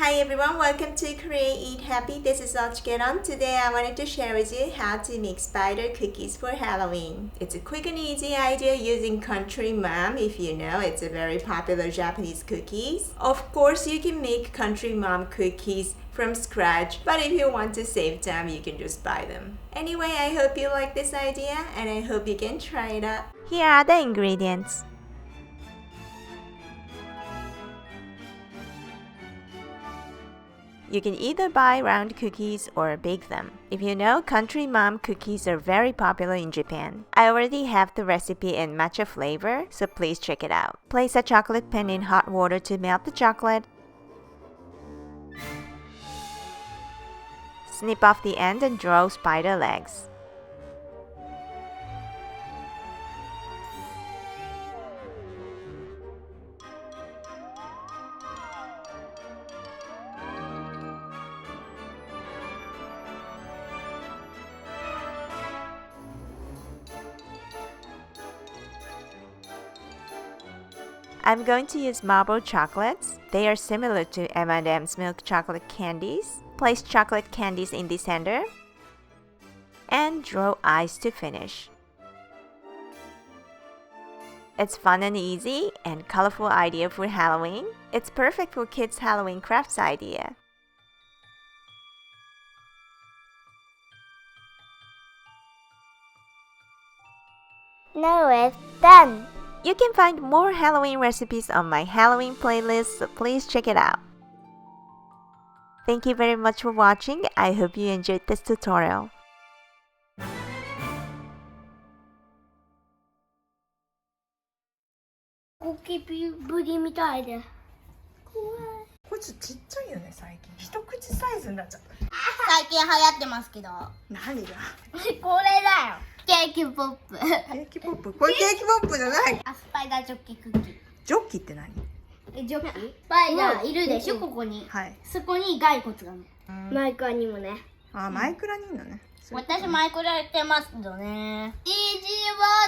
Hi everyone, welcome to Korea Eat Happy. This is OCHIKERON. Today I wanted to share with you how to make spider cookies for Halloween. It's a quick and easy idea using Country Mom. If you know, it's a very popular Japanese cookies. Of course, you can make Country Mom cookies from scratch, but if you want to save time, you can just buy them. Anyway, I hope you like this idea and I hope you can try it out. Here are the ingredients. You can either buy round cookies or bake them. If you know, Country Mom cookies are very popular in Japan. I already have the recipe in matcha flavor, so please check it out. Place a chocolate pen in hot water to melt the chocolate. Snip off the end and draw spider legs. I'm going to use marble chocolates. They are similar to M&M's milk chocolate candies. Place chocolate candies in the center and draw eyes to finish. It's fun and easy and colorful idea for Halloween. It's perfect for kids' Halloween crafts idea. Now it's done! You can find more Halloween recipes on my Halloween playlist, so please check it out. Thank you very much for watching. I hope you enjoyed this tutorial. 고기부리 みたいで怖い。こいつちっちゃいよね最近。一口サイズになっちゃった。最近流行ってますけど。何が？これだよ。ケーキポップ。ケーキポップ。これケーキポップじゃない。スパイダージョッキクッキー。ジョッキって何？ジョッキ？スパイダーいるでしょここに。はい。そこに骸骨がね。マイクラにもね。あ、マイクラにいるのね。私マイクラやってますけどね。イージーワー